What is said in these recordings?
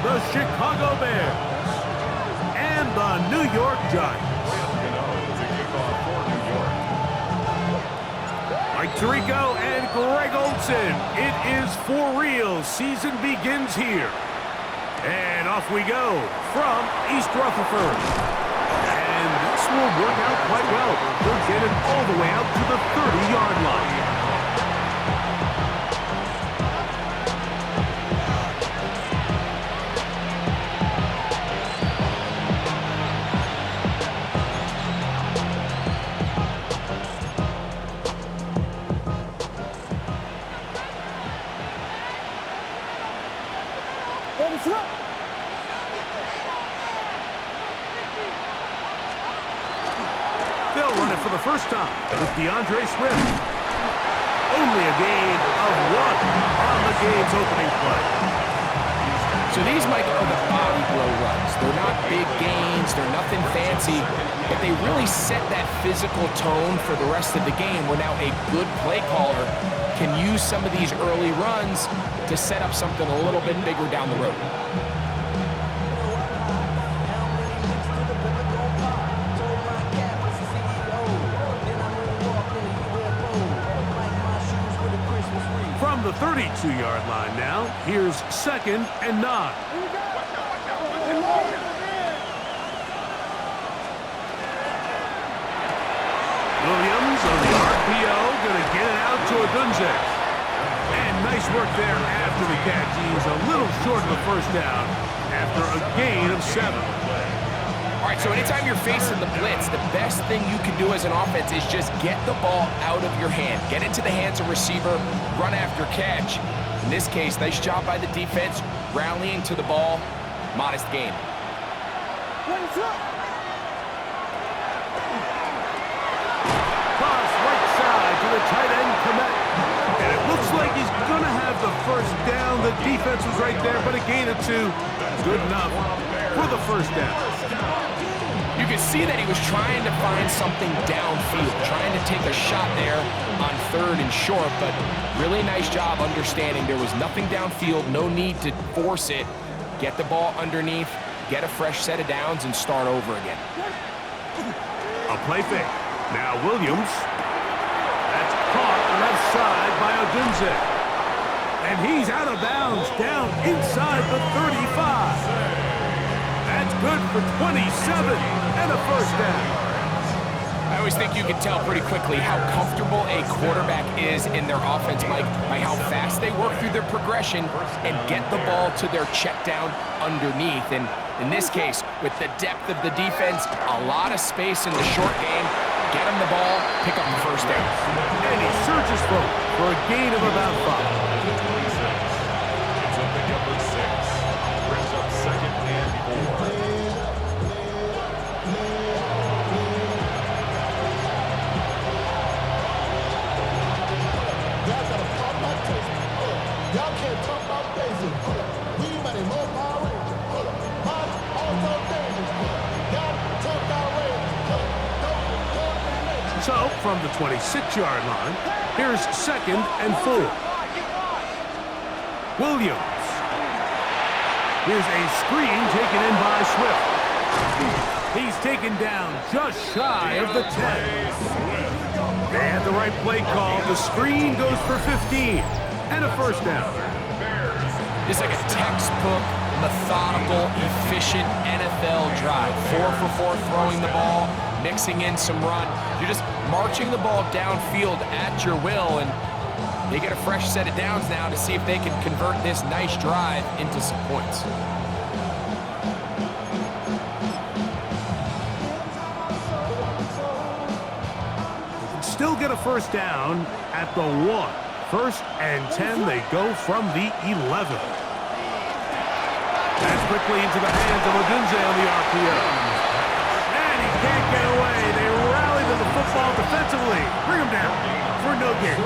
the Chicago Bears, and the New York Giants. Mike Tirico and Greg Olsen. It is for real. Season begins here. And off we go from East Rutherford. And this will work out quite well. They'll get it all the way out to the 30-yard line. They'll run it for the first time with DeAndre Swift. Only a gain of 1 on the game's opening play. So these, Mike, are the body blow runs. They're not big gains, they're nothing fancy, but they really set that physical tone for the rest of the game where now a good play caller can use some of these early runs to set up something a little bit bigger down the road. From the 32-yard line now, here's 2nd and 9. Williams on the RPO, going to get it out to Odunze. And nice work there after the catch. He's a little short of the first down after a gain of 7. All right, so anytime you're facing the blitz, the best thing you can do as an offense is just get the ball out of your hand. Get into the hands of receiver, run after catch. In this case, nice job by the defense, rallying to the ball. Modest gain. Cross right side to the tight end, Komet. And it looks like he's going to have the first down. The defense was right there, but a gain of 2. Good enough for the first down. You can see that he was trying to find something downfield, trying to take a shot there on 3rd and short, but really nice job understanding there was nothing downfield, no need to force it. Get the ball underneath, get a fresh set of downs, and start over again. A play fake. Now Williams. That's caught left side by Odunze. And he's out of bounds, down inside the 35. That's good for 27 and a first down. I always think you can tell pretty quickly how comfortable a quarterback is in their offense, Mike, by how fast they work through their progression and get the ball to their check down underneath. And in this case, with the depth of the defense, a lot of space in the short game, get him the ball, pick up the first down. And he surges forward for a gain of about 5. It's a pickup of 6. Brings up 2nd and 4. Y'all can't talk about basic. We made more power. Also dangerous. Y'all talk about range. So, from the 26-yard line, here's 2nd and 4. Williams. Here's a screen taken in by Swift. He's taken down just shy of the 10. They had the right play call. The screen goes for 15 and a first down. It's like a textbook, methodical, efficient NFL drive. 4 for 4 throwing the ball, mixing in some run. You're just marching the ball downfield at your will, and they get a fresh set of downs now to see if they can convert this nice drive into some points. Still get a first down at the 1. 1st and 10, they go from the 11. That's quickly into the hands of Odunze on the RPO. And he can't get away. They rally to the football defensively. Bring him down for no gain.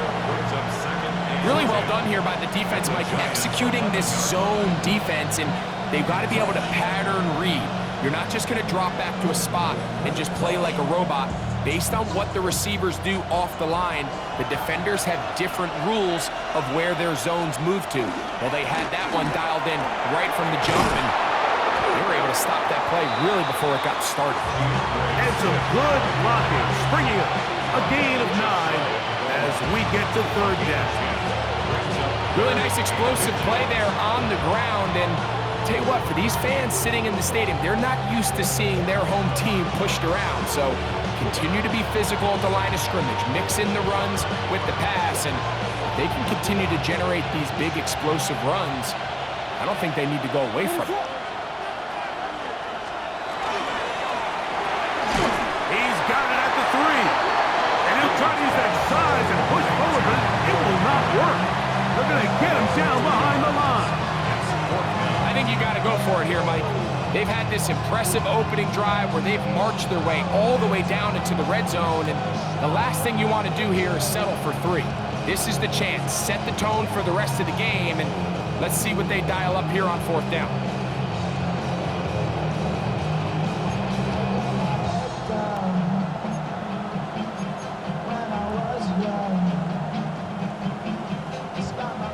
Really well done here by the defense, Mike, executing this zone defense, and they've got to be able to pattern read. You're not just going to drop back to a spot and just play like a robot. based on what the receivers do off the line, the defenders have different rules of where their zones move to. Well, they had that one dialed in right from the jump, and they were able to stop that play really before it got started. And some good blocking, springing up. A gain of 9 as we get to third down. Really nice explosive play there on the ground, and tell you what, for these fans sitting in the stadium, they're not used to seeing their home team pushed around, so continue to be physical at the line of scrimmage, mix in the runs with the pass, and if they can continue to generate these big explosive runs, I don't think they need to go away from it. He's got it at the 3. And he'll try to use that size and push forward, but it will not work. They're going to get him down behind the line. I think you got to go for it here, Mike. They've had this impressive opening drive where they've marched their way all the way down into the red zone, and the last thing you want to do here is settle for 3. This is the chance. Set the tone for the rest of the game, and let's see what they dial up here on 4th down.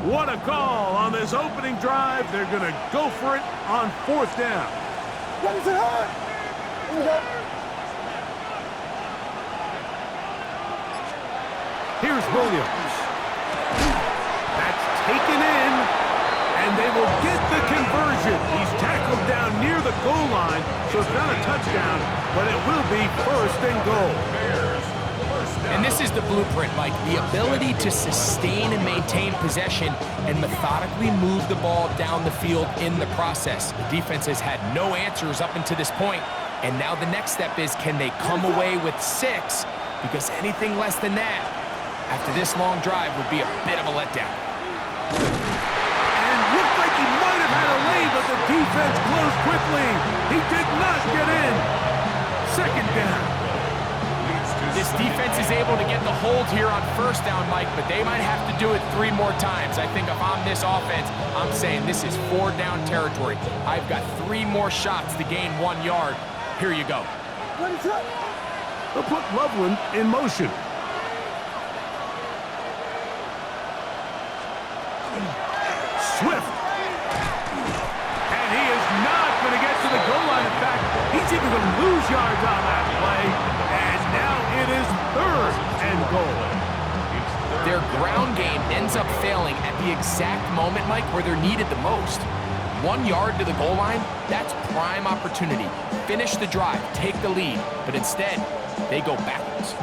What a call on this opening drive. They're going to go for it on 4th down. Here's Williams. That's taken in, and they will get the conversion. He's tackled down near the goal line, so it's not a touchdown, but it will be 1st and goal. And this is the blueprint, Mike. The ability to sustain and maintain possession and methodically move the ball down the field in the process. The defense has had no answers up until this point, and now the next step is, can they come away with 6? Because anything less than that, after this long drive, would be a bit of a letdown. And looked like he might have had a lead, but the defense closed quickly. He did not get in. 2nd down. This defense is able to get the hold here on 1st down, Mike, but they might have to do it 3 more times. I think if I'm this offense, I'm saying this is 4-down territory. I've got 3 more shots to gain 1 yard. Here you go. They'll put Loveland in motion. Swift. And he is not going to get to the goal line. In fact, he's even going to lose yards on that play. And now it is 3rd and goal. Their ground game ends up failing at the exact moment, Mike, where they're needed the most. 1 yard to the goal line, that's prime opportunity. Finish the drive, take the lead, but instead, they go backwards.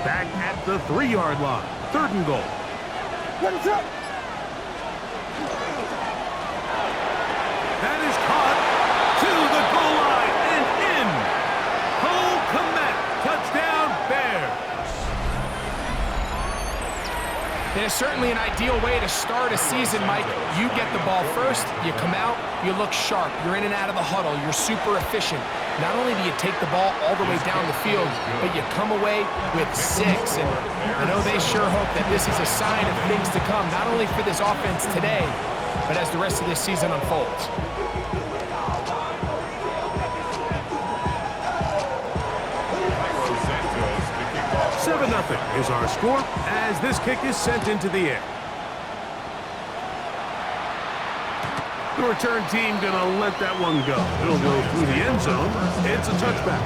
Back at the 3-yard line. 3rd and goal. That is caught to the goal line and in. Cole Kmet, touchdown Bears. It is certainly an ideal way to start a season, Mike. You get the ball first, you come out, you look sharp, you're in and out of the huddle, you're super efficient. Not only do you take the ball all the way down the field, but you come away with 6. And I know they sure hope that this is a sign of things to come, not only for this offense today, but as the rest of this season unfolds. 7-0 is our score as this kick is sent into the air. The return team going to let that one go. It'll go through the end zone. It's a touchback.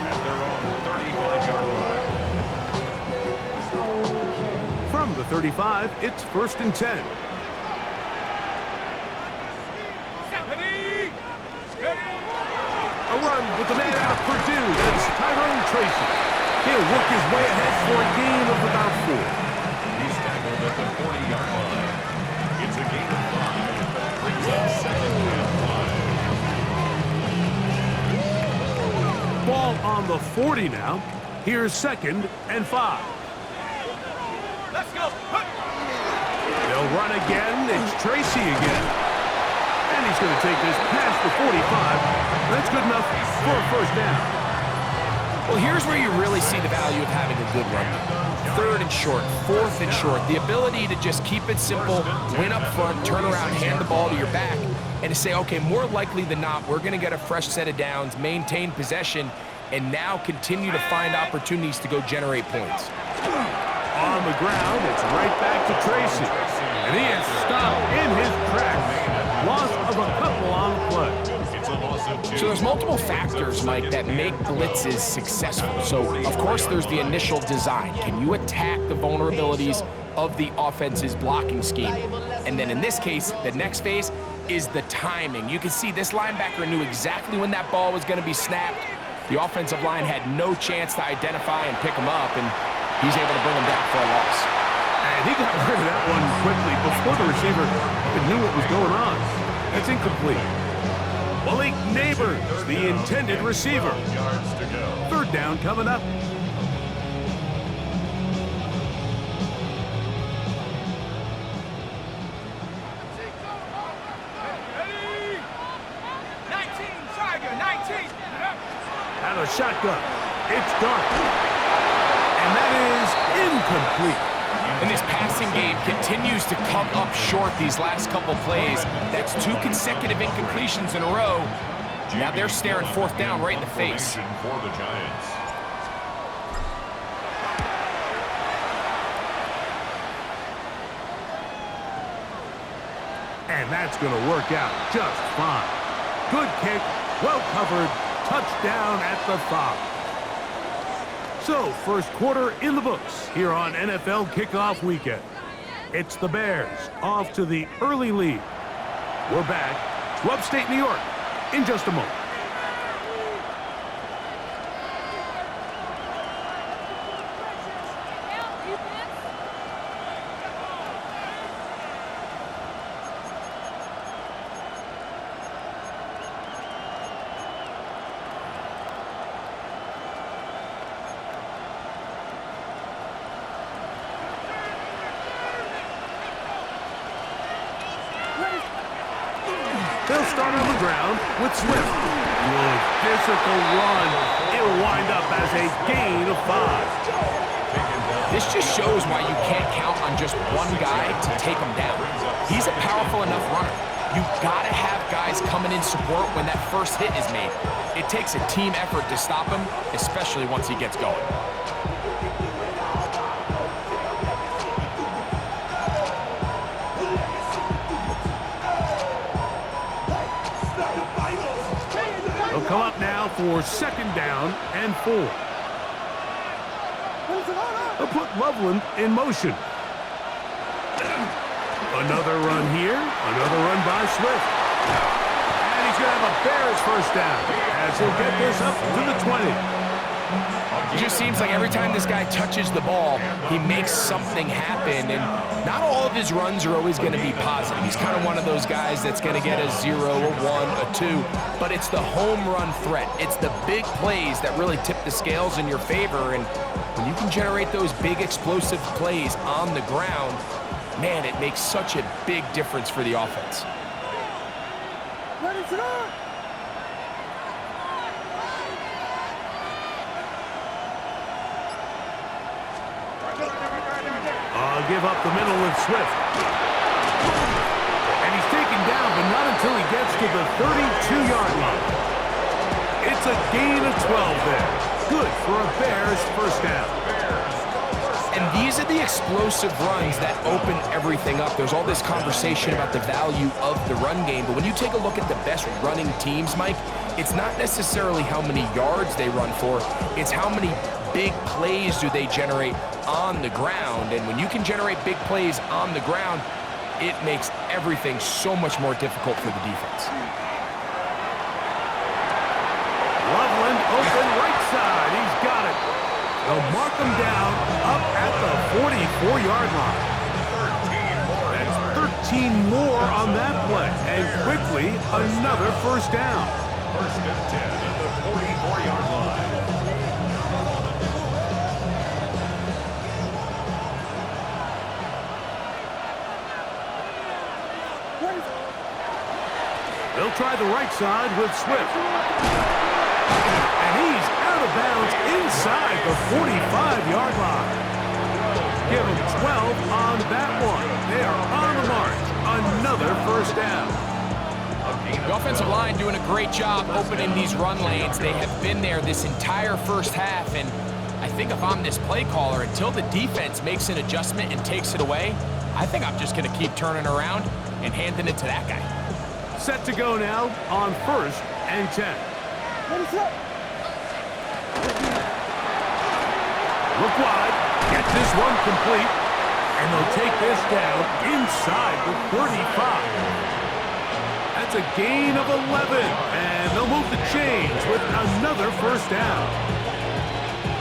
At their own 35-yard line. From the 35, it's 1st and 10. A run with the man out of Purdue. That's Tyrone Tracy. He'll work his way ahead for a gain of about 4. He's tackled at the 40-yard line. It's a gain of 5. Brings up 2nd and 5. Ball on the 40 now. Here's 2nd and 5. Let's go. They'll run again. It's Tracy again. And he's going to take this past the 45. That's good enough for a 1st down. Well, here's where you really see the value of having a good run. 3rd and short, 4th and short, the ability to just keep it simple, win up front, turn around, hand the ball to your back, and to say, okay, more likely than not, we're going to get a fresh set of downs, maintain possession, and now continue to find opportunities to go generate points. On the ground, it's right back to Tracy. And he is stopped in his tracks. Loss of a couple on the play. So there's multiple factors, Mike, that make blitzes successful. So, of course, there's the initial design. Can you attack the vulnerabilities of the offense's blocking scheme? And then in this case, the next phase is the timing. You can see this linebacker knew exactly when that ball was going to be snapped. The offensive line had no chance to identify and pick him up, and he's able to bring him down for a loss. And he got rid of that one quickly before the receiver even knew what was going on. That's incomplete. Malik Neighbors, the intended receiver. 3rd down coming up. Out of shotgun. It's dark. And that is incomplete. And this passing game continues to come up short these last couple plays. That's 2 consecutive incompletions in a row. Now they're staring 4th down right in the face. For the Giants. And that's going to work out just fine. Good kick, well covered, touchdown at the thigh. So, first quarter in the books here on NFL Kickoff Weekend. It's the Bears off to the early lead. We're back to upstate New York in just a moment. They'll start on the ground with Swift. Good physical run. It'll wind up as a gain of 5. This just shows why you can't count on just one guy to take him down. He's a powerful enough runner. You've got to have guys coming in support when that first hit is made. It takes a team effort to stop him, especially once he gets going. They'll come up now for 2nd down and 4. They'll put Loveland in motion. Another run here. Another run by Swift. And he's going to have a Bears 1st down as he'll get this up to the 20. It just seems like every time this guy touches the ball, he makes something happen, and not all of his runs are always going to be positive. He's kind of one of those guys that's going to get a 0, a 1, a 2, but it's the home run threat. It's the big plays that really tip the scales in your favor, and when you can generate those big explosive plays on the ground, man, it makes such a big difference for the offense. Give up the middle with Swift. And he's taken down, but not until he gets to the 32-yard line. It's a gain of 12 there. Good for a Bears 1st down. And these are the explosive runs that open everything up. There's all this conversation about the value of the run game, but when you take a look at the best running teams, Mike, it's not necessarily how many yards they run for, it's how many big plays do they generate on the ground. And when you can generate big plays on the ground, it makes everything so much more difficult for the defense. Loveland open right side. He's got it. They'll mark him down up at the 44-yard line. That's 13 more on that play. And quickly, another 1st down. 1st and 10 at the 44-yard line. They'll try the right side with Swift. And he's out of bounds inside the 45-yard line. give them 12 on that one. They are on the march. Another first down. The offensive line doing a great job opening these run lanes. They have been there this entire first half, and I think if I'm this play caller, until the defense makes an adjustment and takes it away, I think I'm just going to keep turning around and handing it to that guy. Set to go now on 1st and 10. Look wide, get this one complete, and they'll take this down inside the 35. That's a gain of 11, and they'll move the chains with another first down.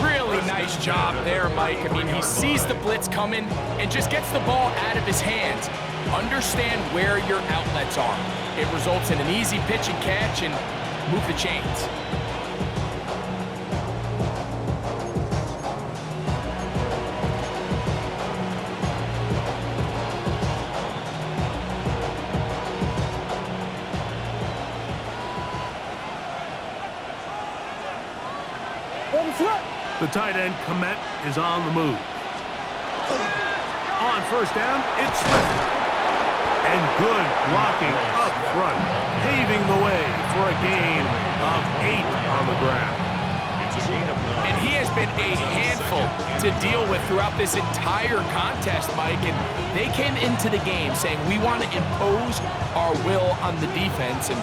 Really nice job there, Mike. I mean, he sees the blitz coming and just gets the ball out of his hands. Understand where your outlets are. It results in an easy pitch and catch and move the chains. The tight end, Komet, is on the move. On first down, it's Swift. And good blocking up front, paving the way for a gain of 8 on the ground. And he has been a handful to deal with throughout this entire contest, Mike. And they came into the game saying, we want to impose our will on the defense, and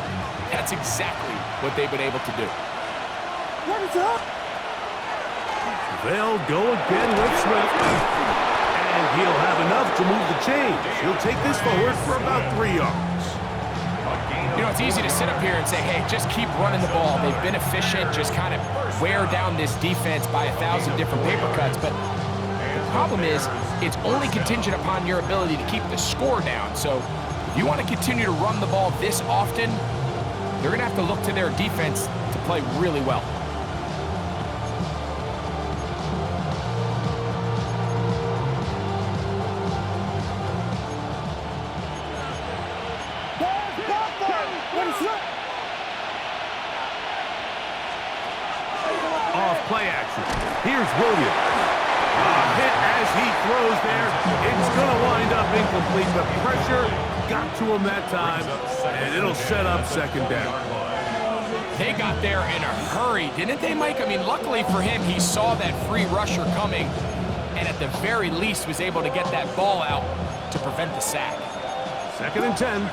that's exactly what they've been able to do. What is up? They'll go again with Swift. And he'll have enough to move the chains. He'll take this forward for about 3 yards. You know, it's easy to sit up here and say, hey, just keep running the ball. They've been efficient, just kind of wear down this defense by 1,000 different paper cuts. But the problem is, it's only contingent upon your ability to keep the score down. So if you want to continue to run the ball this often, they're going to have to look to their defense to play really well. Off play action. Here's Williams. A hit as he throws there. It's going to wind up incomplete, but pressure got to him that time, and it'll set up second down. They got there in a hurry, didn't they, Mike? I mean, luckily for him, he saw that free rusher coming, and at the very least was able to get that ball out to prevent the sack. 2nd and 10.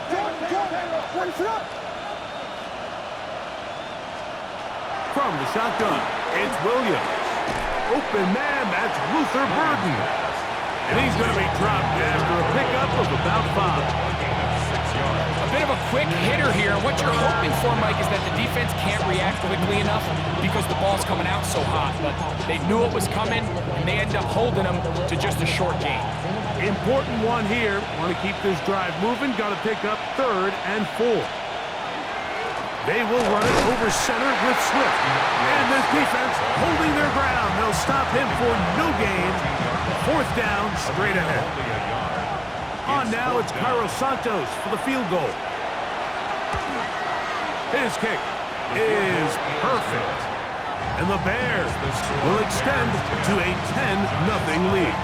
From the shotgun, it's Williams. Open man, that's Luther Burden. And he's going to be dropped after a pickup of about 5. A bit of a quick hitter here. What you're hoping for, Mike, is that the defense can't react quickly enough because the ball's coming out so hot. But they knew it was coming, and they end up holding them to just a short gain. Important one here. Want to keep this drive moving. Got to pick up 3rd and 4. They will run it over center with Swift. And this defense holding their ground. They'll stop him for no gain. 4th down, straight ahead. On now, it's Cairo Santos for the field goal. His kick is perfect. And the Bears will extend to a 10-0 lead.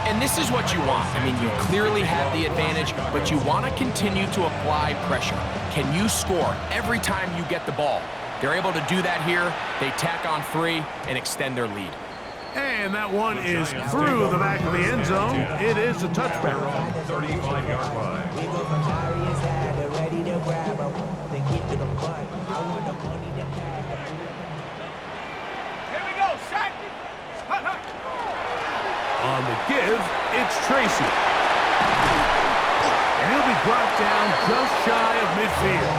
And this is what you want. I mean, you clearly have the advantage, but you want to continue to apply pressure. Can you score every time you get the ball? They're able to do that here. They tack on 3 and extend their lead. And that one is through the back of the end zone. It is a touchback. 35-yard line. Here we go, sack. On the give, it's Tracy. And he'll be brought down just shy of midfield.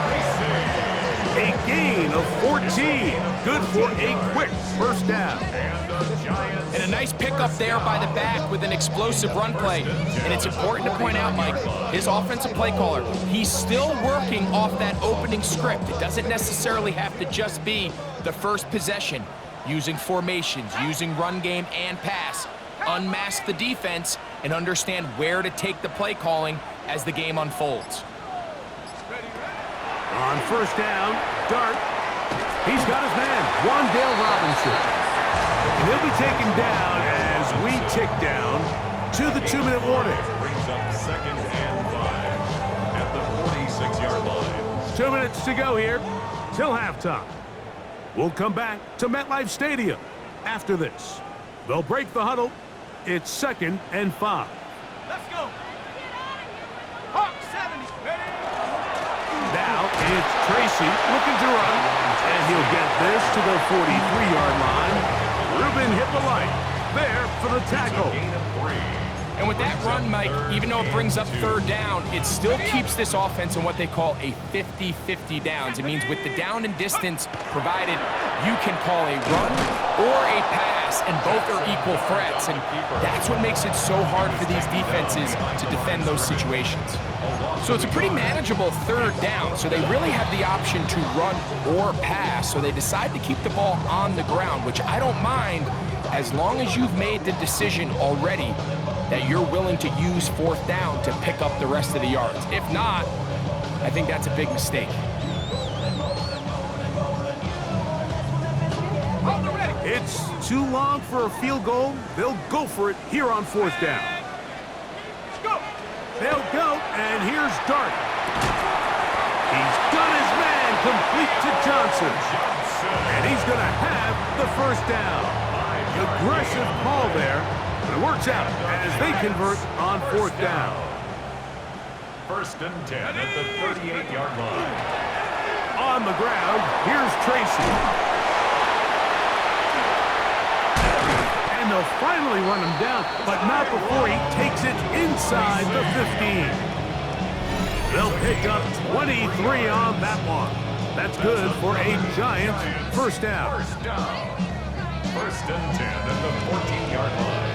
A gain of 14. Good for a quick first down. And a nice pickup there by the back with an explosive run play. And it's important to point out, Mike, his offensive play caller, he's still working off that opening script. It doesn't necessarily have to just be the first possession. Using formations, using run game and pass. Unmask the defense and understand where to take the play calling as the game unfolds. On first down, Dart. He's got his man, Wandale Robinson. And he'll be taken down as as we tick down to the 2-minute warning. Brings up 2nd and 5 at the 46-yard line. 2 minutes to go here till halftime. We'll come back to MetLife Stadium after this. They'll break the huddle. It's 2nd and 5. Let's go. Hawk 70. Ready? Now it's Tracy looking to run, and he'll get this to the 43-yard line. Ruben Hippolyte there for the tackle. Gain of 3. And with that run, Mike, even though it brings up 3rd down, it still keeps this offense in what they call a 50-50 downs. It means with the down and distance provided, you can call a run or a pass, and both are equal threats. And that's what makes it so hard for these defenses to defend those situations. So it's a pretty manageable 3rd down, so they really have the option to run or pass. So they decide to keep the ball on the ground, which I don't mind as long as you've made the decision already that you're willing to use 4th down to pick up the rest of the yards. If not, I think that's a big mistake. It's too long for a field goal. They'll go for it here on 4th down. They'll go, and here's Dart. He's got his man complete to Johnson. And he's going to have the 1st down. Aggressive call there, but it works out as they convert on 4th down. 1st and 10 at the 38-yard line. On the ground, here's Tracy. And they'll finally run him down, but not before he takes it inside the 15. They'll pick up 23 on that one. That's good for a Giants 1st down. 1st down. 1st and 10 at the 14-yard line.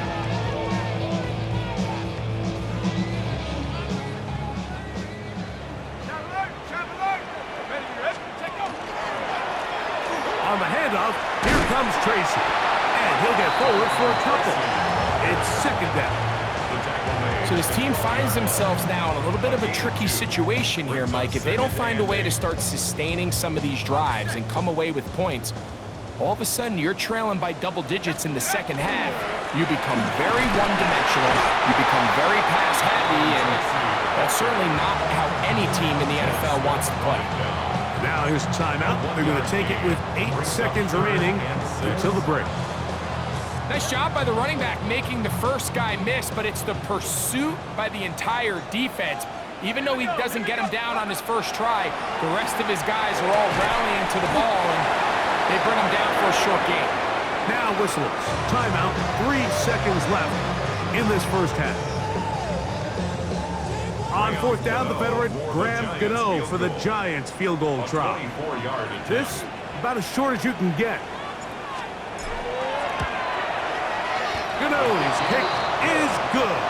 On the handoff, here comes Tracy. And he'll get forward for a couple. It's 2nd down. So this team finds themselves now in a little bit of a tricky situation here, Mike. If they don't find a way to start sustaining some of these drives and come away with points, all of a sudden you're trailing by double digits in the 2nd half. You become very one-dimensional. You become very pass-heavy, and that's certainly not how any team in the NFL wants to play. Now here's a timeout. They're going to take it with 8 seconds remaining until the break. Nice job by the running back making the first guy miss, but it's the pursuit by the entire defense. Even though he doesn't get him down on his first try, the rest of his guys are all rallying to the ball, and they bring him down for a short gain. Now whistles. Timeout. 3 seconds left in this 1st half. On 4th down, the veteran Graham Gano for the Giants field goal try. This about as short as you can get. Gano's kick is good.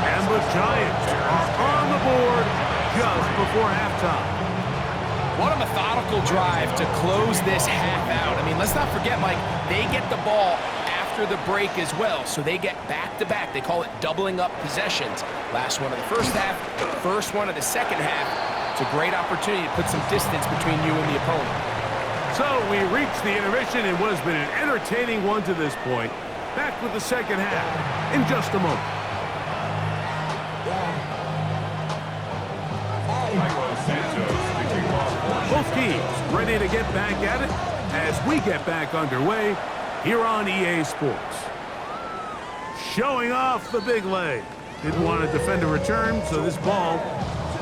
And the Giants are on the board just before halftime. What a methodical drive to close this half out. I mean, let's not forget, Mike, they get the ball after the break as well, so they get back-to-back. They call it doubling up possessions. Last one of the 1st half, first one of the 2nd half. It's a great opportunity to put some distance between you and the opponent. So we reached the intermission. It has been an entertaining one to this point. Back with the 2nd half in just a moment. Both teams ready to get back at it as we get back underway here on EA Sports. Showing off the big leg. Didn't want to defend a return, so this ball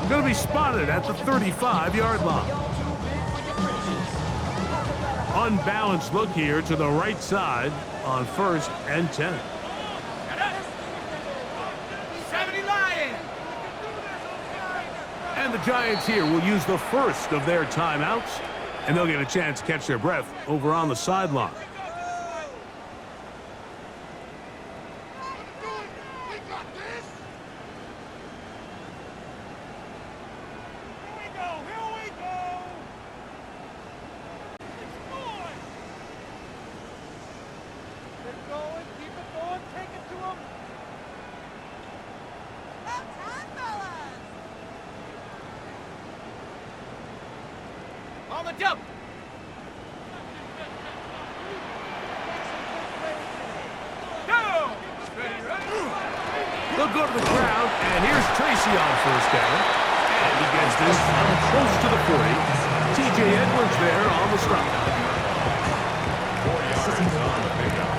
is going to be spotted at the 35-yard line. Unbalanced look here to the right side on 1st and 10. 70 Lions. And the Giants here will use the first of their timeouts, and they'll get a chance to catch their breath over on the sideline. On the jump. Go. go to the ground, and here's Tracy on first down. And he gets this close to the 40. T.J. Edwards there on the stop. 4 yards on the pickup.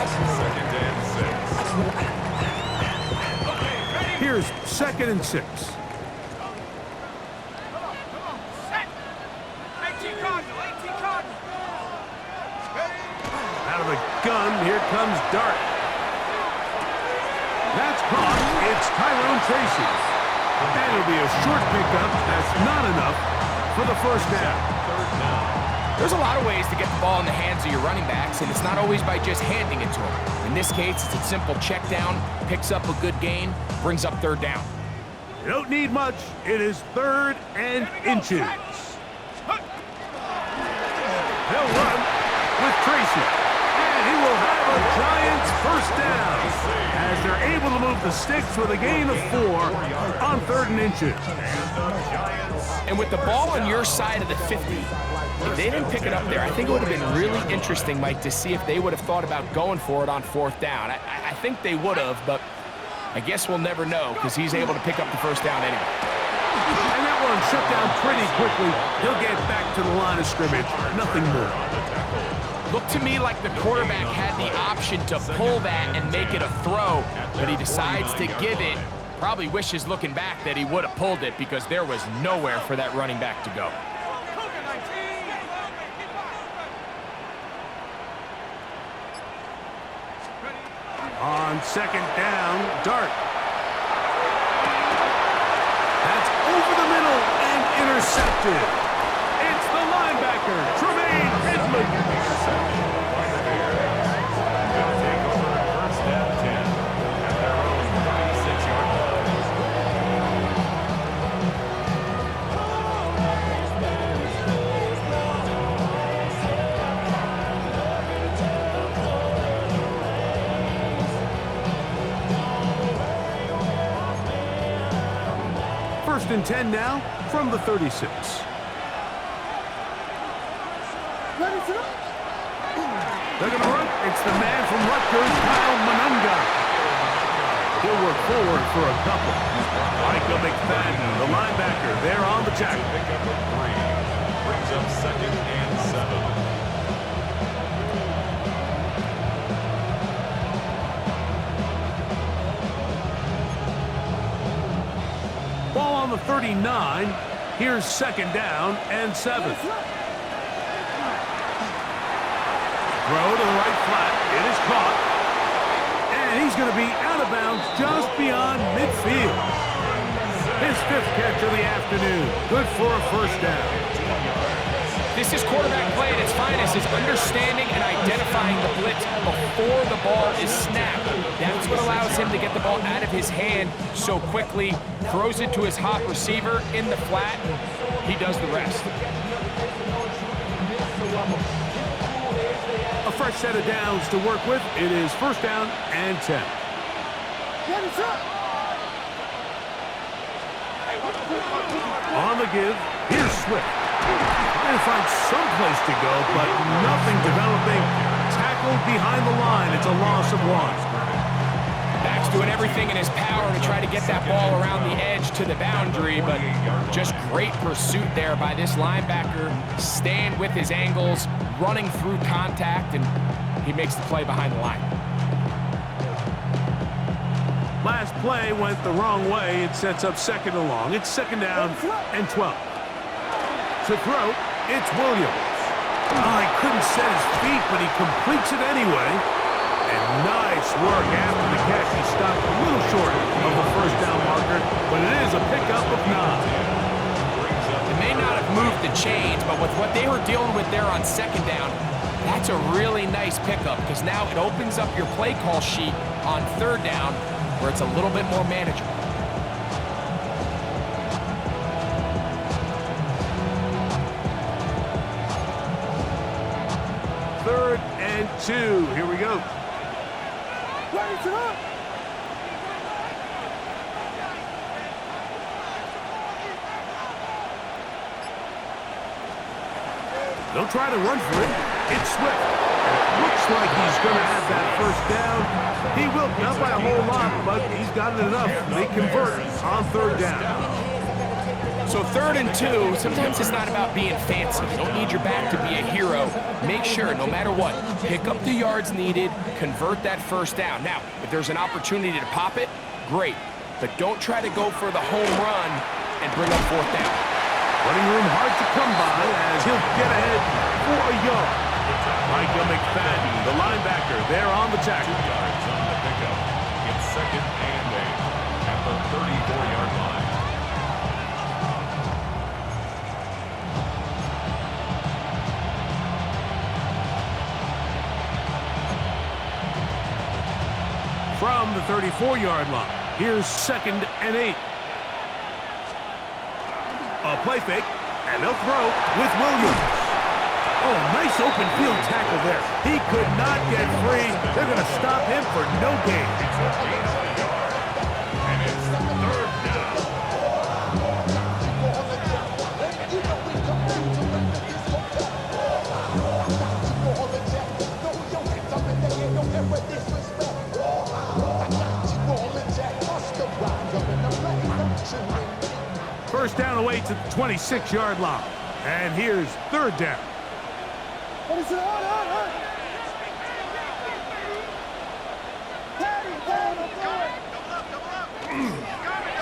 Second and 6. Here's 2nd and 6. Come on, set. 18 Cardinal, 18 Cardinal. Ready? Out of the gun, here comes Dart. That's caught. It's Tyrone Tracy. And it'll be a short pickup. That's not enough for the first down. There's a lot of ways to get the ball in the hands of your running backs, and it's not always by just handing it to them. In this case, it's a simple check down, picks up a good gain, brings up 3rd down. You don't need much. It is 3rd and inches. They'll run with Tracy. And he will have a Giants first down as they're able to move the sticks with a gain of 4 on 3rd and inches. And with the ball on your side of the 50, if they didn't pick it up there, I think it would have been really interesting, Mike, to see if they would have thought about going for it on 4th down. I think they would have, but I guess we'll never know because he's able to pick up the first down anyway. And that one shut down pretty quickly. He'll get back to the line of scrimmage. Nothing more. Looked to me like the quarterback had the option to pull that and make it a throw, but he decides to give it. Probably wishes looking back that he would have pulled it because there was nowhere for that running back to go. On 2nd down, Dart. That's over the middle and intercepted. It's the linebacker, Tremaine Edmonds. Going to take over first and 10 at their own 26-yard line. First and 10 now from the 36. They're going to run. It's the man from Rutgers, Kyle Monunga. He'll work forward for a couple. Micah McFadden, the linebacker, there on the tackle. Pickup of 3. Brings up 2nd and 7. Ball on the 39. Here's 2nd down and 7. Throw to the right flat. It is caught. And he's going to be out of bounds just beyond midfield. His 5th catch of the afternoon. Good for a first down. This is quarterback play at its finest, is understanding and identifying the blitz before the ball is snapped. That's what allows him to get the ball out of his hand so quickly, throws it to his hot receiver in the flat, and he does the rest. A fresh set of downs to work with. It is 1st down and 10. On the give, here's Swift. Trying to find some place to go, but nothing developing. Tackled behind the line. It's a loss of 1. Back's doing everything in his power to try to get that ball around the edge to the boundary, but just great pursuit there by this linebacker, staying with his angles, running through contact, and he makes the play behind the line. Last play went the wrong way. It sets up 2nd and long. It's 2nd down and 12. To throw, it's Williams. Oh, he couldn't set his feet, but he completes it anyway. And nice work after the catch. He stopped a little short of the first down marker, but it is a pickup of 9. It may not have moved the chains, but with what they were dealing with there on 2nd down, that's a really nice pickup because now it opens up your play call sheet on 3rd down where it's a little bit more manageable. Third and 2. Here we go. They'll try to run for it. It's Swift. Looks like he's going to have that first down. He will, not by a whole lot, but he's got it enough. They convert on third down. So 3rd and 2, sometimes it's not about being fancy. You don't need your back to be a hero. Make sure, no matter what, pick up the yards needed, convert that first down. Now, if there's an opportunity to pop it, great. But don't try to go for the home run and bring up 4th down. Running room hard to come by as he'll get ahead for a yard. Micah McFadden, the linebacker, there on the tackle. 2 yards on the pickup. It's 2nd and 8 at the 34-yard line. From the 34-yard line, here's 2nd and 8. A play fake, and they'll throw with Williams. Oh, nice open field tackle there. He could not get free. They're going to stop him for no gain. And it's 3rd down. First down away to the 26-yard line. And here's 3rd down.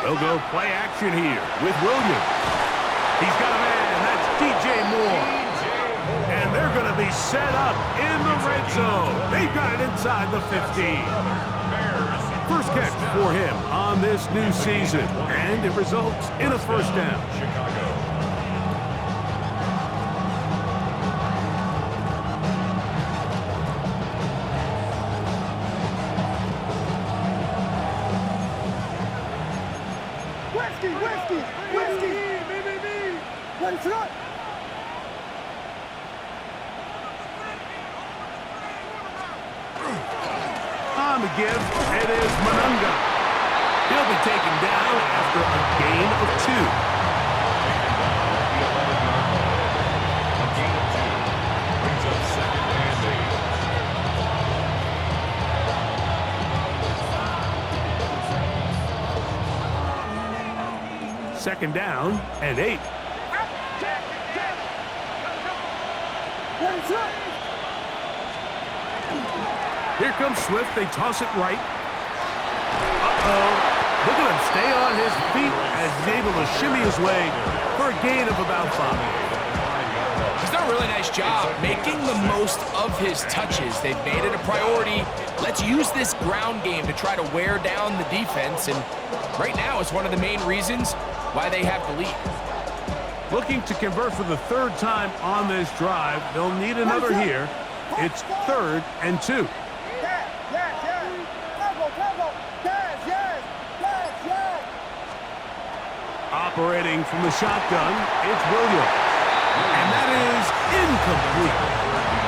They'll go play action here with Williams. He's got a man, and that's DJ Moore. And they're going to be set up in the red zone. They've got it inside the 15. First catch for him on this new season, and it results in a first down. Chicago. On the give, it is Manunga. He'll be taken down after a gain of 2. A gain of 2 brings up 2nd and 8. Second down and 8. Here comes Swift. They toss it right. Uh-oh. Look at him stay on his feet as he's able to shimmy his way for a gain of about 5. He's done a really nice job making the most of his touches. They've made it a priority. Let's use this ground game to try to wear down the defense, and right now it's one of the main reasons why they have the lead. Looking to convert for the 3rd time on this drive. They'll need another here. It's 3rd and 2. Operating from the shotgun, it's Williams. And that is incomplete.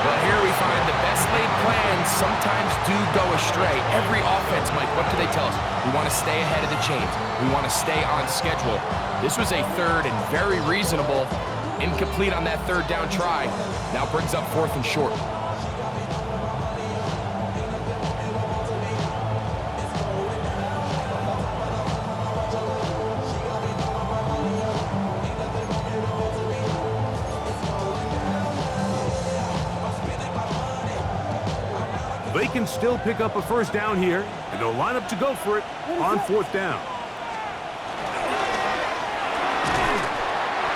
Well, here we find the best laid plans sometimes do go astray. Every offense, Mike, what do they tell us? We want to stay ahead of the chains. We want to stay on schedule. This was a 3rd and very reasonable. Incomplete on that 3rd down try. Now brings up 4th and short. They can still pick up a first down here, and they'll line up to go for it on 4th down.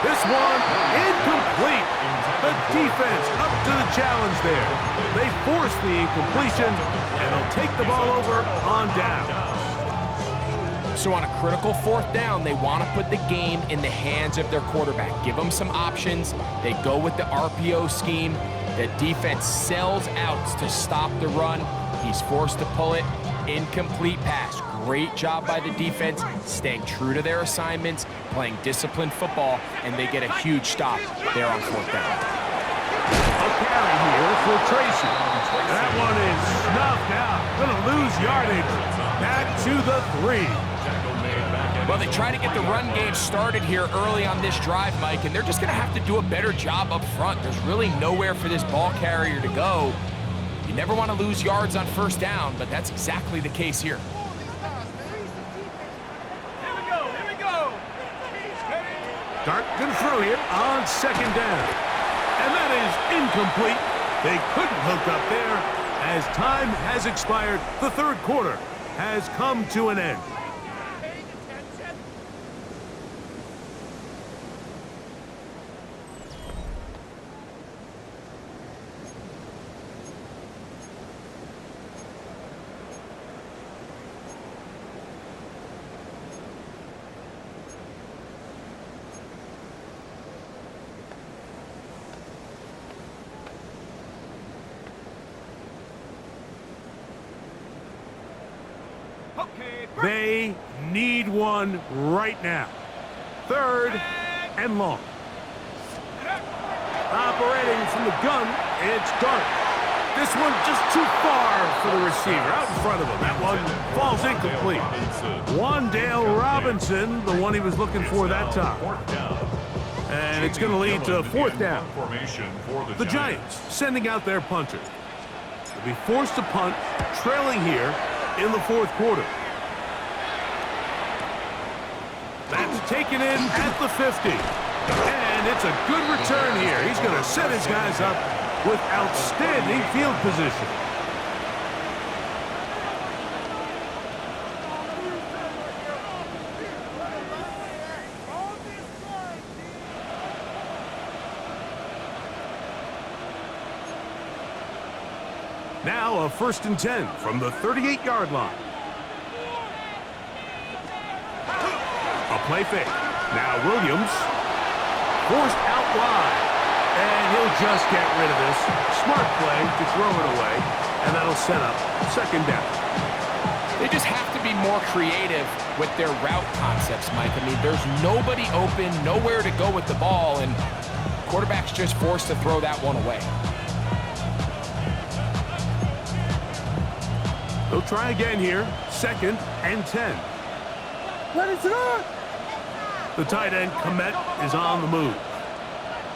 This one incomplete. The defense up to the challenge there. They force the incompletion, and they'll take the ball over on down. So on a critical 4th down, they want to put the game in the hands of their quarterback. Give them some options. They go with the RPO scheme. The defense sells out to stop the run. He's forced to pull it. Incomplete pass. Great job by the defense, staying true to their assignments, playing disciplined football, and they get a huge stop there on 4th down. A carry here for Tracy. That one is snuffed out. Going to lose yardage. Back to the 3. Well, they try to get the run game started here early on this drive, Mike, and they're just going to have to do a better job up front. There's really nowhere for this ball carrier to go. You never want to lose yards on first down, but that's exactly the case here. Here we go. Dart gonna throw here on second down. And that is incomplete. They couldn't hook up there. As time has expired, the third quarter has come to an end. They need one right now. Third and long. Operating from the gun, it's Dart. This one just too far for the receiver, out in front of him. That one falls incomplete. Wandale Robinson, the one he was looking for that time. And it's going to lead to fourth down. The Giants sending out their punter. They'll be forced to punt, trailing here in the fourth quarter. That's taken in at the 50. And it's a good return here. He's going to set his guys up with outstanding field position. Now a 1st and 10 from the 38-yard line. A play fake. Now Williams forced out wide. And he'll just get rid of this. Smart play to throw it away. And that'll set up second down. They just have to be more creative with their route concepts, Mike. I mean, there's nobody open, nowhere to go with the ball, and quarterback's just forced to throw that one away. They'll try again here. 2nd and 10. Ready to go. The tight end, Komet, is on the move.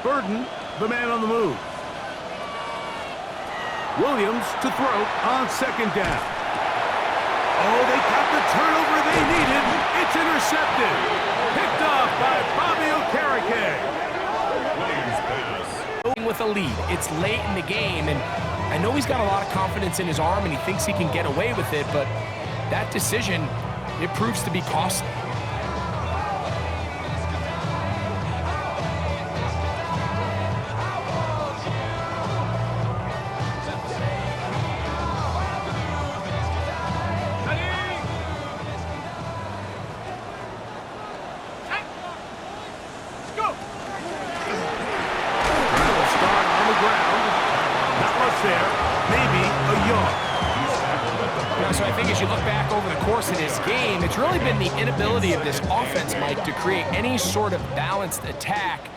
Burden, the man on the move. Williams to throw on second down. Oh, they got the turnover they needed. It's intercepted. Picked off by Bobby Okereke. With a lead. It's late in the game, and I know he's got a lot of confidence in his arm, and he thinks he can get away with it, but that decision, it proves to be costly. So I think as you look back over the course of this game, it's really been the inability of this offense, Mike, to create any sort of balanced attack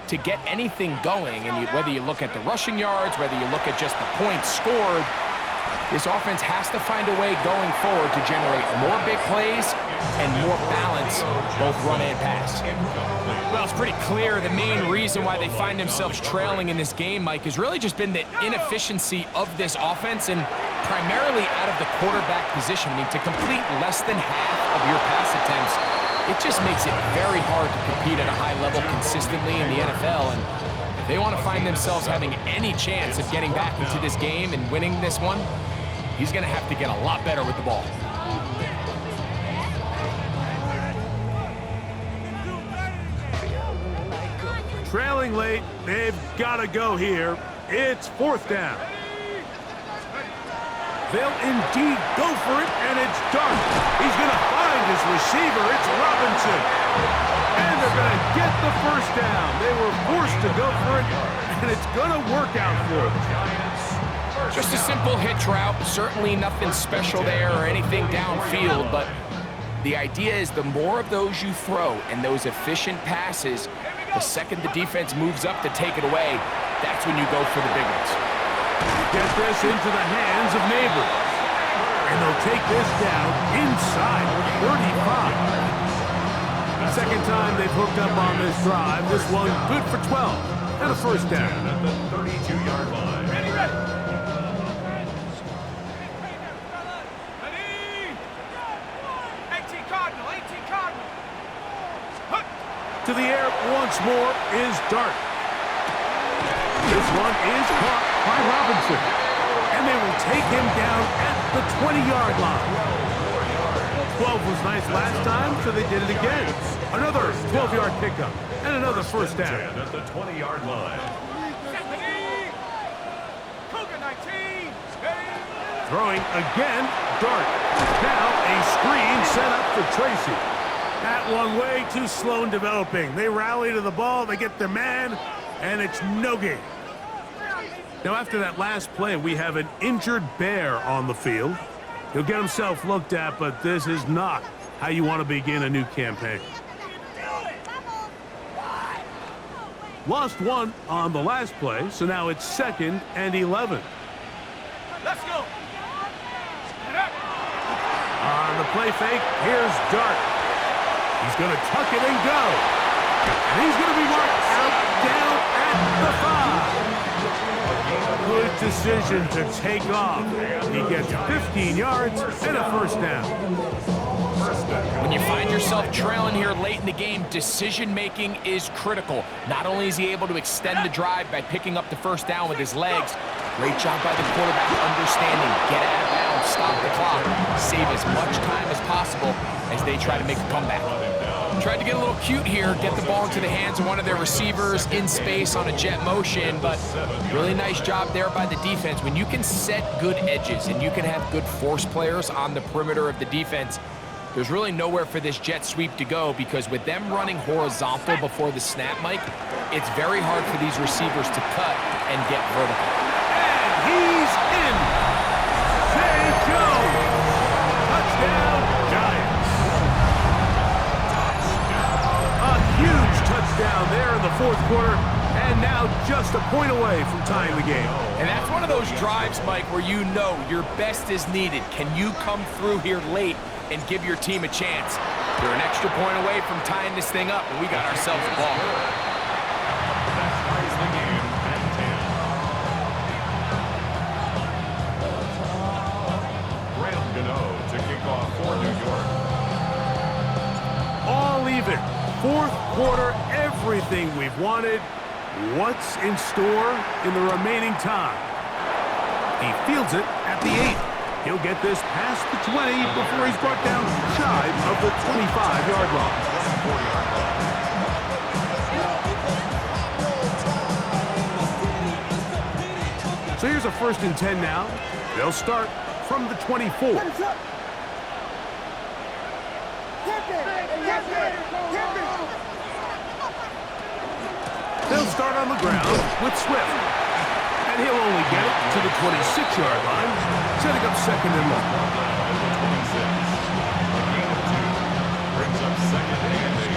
to get anything going. And whether you look at the rushing yards, whether you look at just the points scored, this offense has to find a way going forward to generate more big plays and more balance, both run and pass. Well, it's pretty clear the main reason why they find themselves trailing in this game, Mike, has really just been the inefficiency of this offense and primarily out of the quarterback position. I mean, to complete less than half of your pass attempts, it just makes it very hard to compete at a high level consistently in the NFL. And if they want to find themselves having any chance of getting back into this game and winning this one, he's going to have to get a lot better with the ball. Trailing late, they've got to go here. It's 4th down. They'll indeed go for it, and it's Dart. He's going to find his receiver. It's Robinson. And they're going to get the first down. They were forced to go for it, and it's going to work out for them. Just a simple hitch route. Certainly nothing special there or anything downfield, but the idea is the more of those you throw and those efficient passes, the second the defense moves up to take it away, that's when you go for the big ones. Get this into the hands of Neighbors. And they'll take this down inside 35. Second time they've hooked up on this drive. This one good for 12 and a first down. At the 32-yard line. once more is Dart. This one is caught by Robinson. And they will take him down at the 20-yard line. 12 was nice last time, so they did it again. Another 12-yard pickup and another first down. At the 20-yard line. Throwing again, Dart. Now a screen set up for Tracy. That one way too slow in developing. They rally to the ball, they get their man, and it's no gain. Now after that last play, we have an injured Bear on the field. He'll get himself looked at, but this is not how you want to begin a new campaign. Lost one on the last play, so now it's 2nd and 11. Let's go. On the play fake, here's Dart. He's going to tuck it and go. And he's going to be marked out down at the 5. Good decision to take off. He gets 15 yards and a first down. When you find yourself trailing here late in the game, decision-making is critical. Not only is he able to extend the drive by picking up the first down with his legs, great job by the quarterback understanding, get out of bounds, stop the clock, save as much time as possible as they try to make a comeback. Tried to get a little cute here, get the ball into the hands of one of their receivers in space on a jet motion, but really nice job there by the defense. When you can set good edges and you can have good force players on the perimeter of the defense, there's really nowhere for this jet sweep to go, because with them running horizontal before the snap, Mike, it's very hard for these receivers to cut and get vertical. And he's in. Say go. Touchdown, Giants. A huge touchdown there in the 4th quarter, and now just a point away from tying the game. And that's one of those drives, Mike, where you know your best is needed. Can you come through here late and give your team a chance? They're an extra point away from tying this thing up, and we got ourselves a ball. That ties the game at 10. Graham Gano to kick off for New York. All even. 4th quarter, everything we've wanted. What's in store in the remaining time? He fields it at the 8. He'll get this past the 20 before he's brought down shy of the 25-yard line. So here's a 1st and 10 now. They'll start from the 24. They'll start on the ground with Swift. And he'll only get it to the 26-yard line, setting up 2nd and long. Brings up 2nd and 8.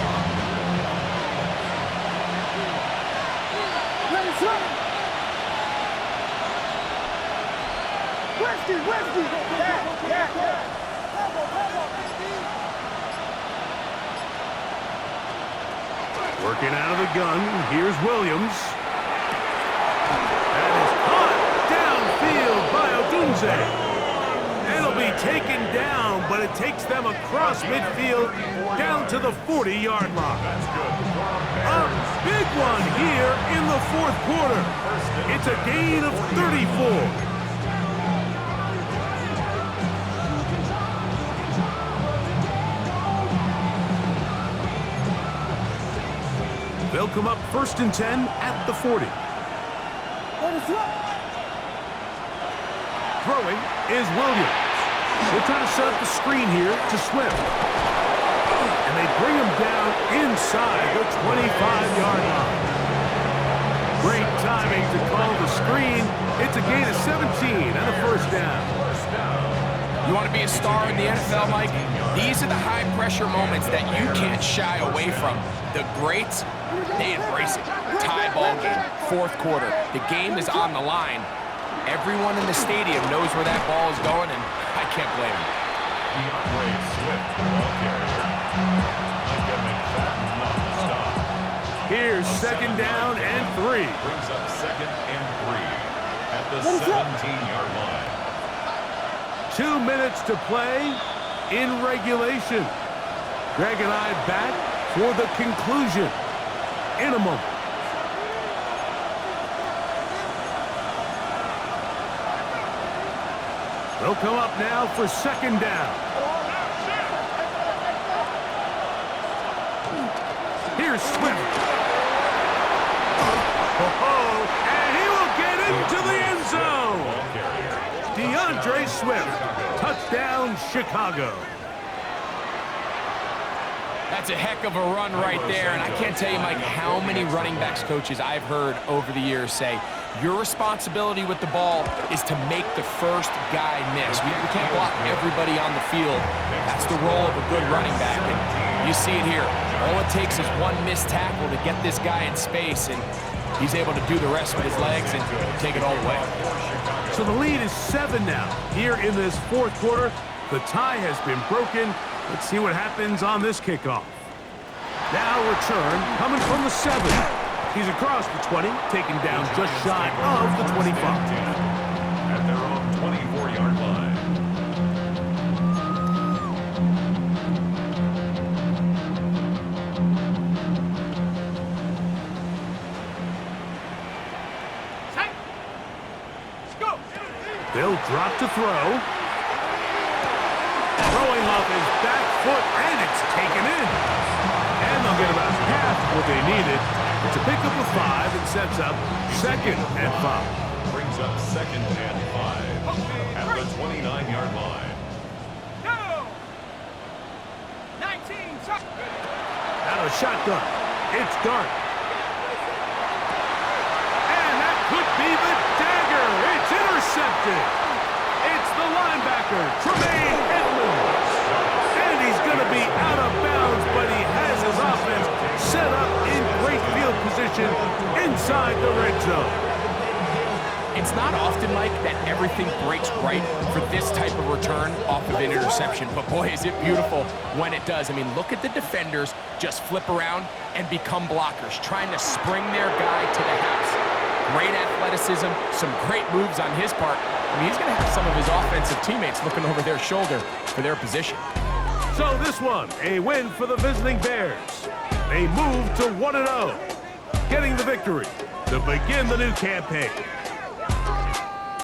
Working out of the gun, here's Williams. That is caught downfield by Odunze. It'll be taken down, but it takes them across midfield down to the 40-yard line. A big one here in the 4th quarter. It's a gain of 34. They'll come up 1st and 10 at the 40. Throwing is Williams. They're trying to set up the screen here to Swift. And they bring him down inside the 25-yard line. Great timing to call the screen. It's a gain of 17 and a first down. You want to be a star in the NFL, Mike? These are the high-pressure moments that you can't shy away from. The greats, they embrace it. Tie ball game, 4th quarter. The game is on the line. Everyone in the stadium knows where that ball is going, and I can't blame them. DeAndre Swift, ball carrier. Here's 2nd down and 3. Brings up 2nd and 3 at the 17-yard line. 2 minutes to play in regulation. Greg and I back for the conclusion. in a moment. They'll come up now for second down. Here's Swift. Oh, and he will get into the end zone. DeAndre Swift, touchdown Chicago. That's a heck of a run right there, and I can't tell you, Mike, how many running backs coaches I've heard over the years say, your responsibility with the ball is to make the first guy miss. We can't block everybody on the field. That's the role of a good running back, and you see it here. All it takes is one missed tackle to get this guy in space, and he's able to do the rest with his legs and take it all away. So the lead is 7 now. Here in this fourth quarter, the tie has been broken. Let's see what happens on this kickoff. Now return coming from the 7. He's across the 20, taken down just shy of the 25. At their own 24-yard line. Let's go. They'll drop to throw. Throwing off his back foot, and it's taken in. And they'll get about half what they needed. It's a pickup of 5 and sets up second and 5. Brings up second and 5 at the 29-yard line. Go. 19. Suck. Out of the shotgun. It's Dart. And that could be the dagger. It's intercepted. It's the linebacker, Tremaine Edmonds. And he's going to be out of bounds, but he has his offense set up in great field position inside the red zone. It's not often, Mike, that everything breaks right for this type of return off of an interception, but boy, is it beautiful when it does. I mean, look at the defenders just flip around and become blockers, trying to spring their guy to the house. Great athleticism, some great moves on his part. I mean, he's going to have some of his offensive teammates looking over their shoulder for their position. So this one, a win for the visiting Bears. They move to 1-0, getting the victory to begin the new campaign.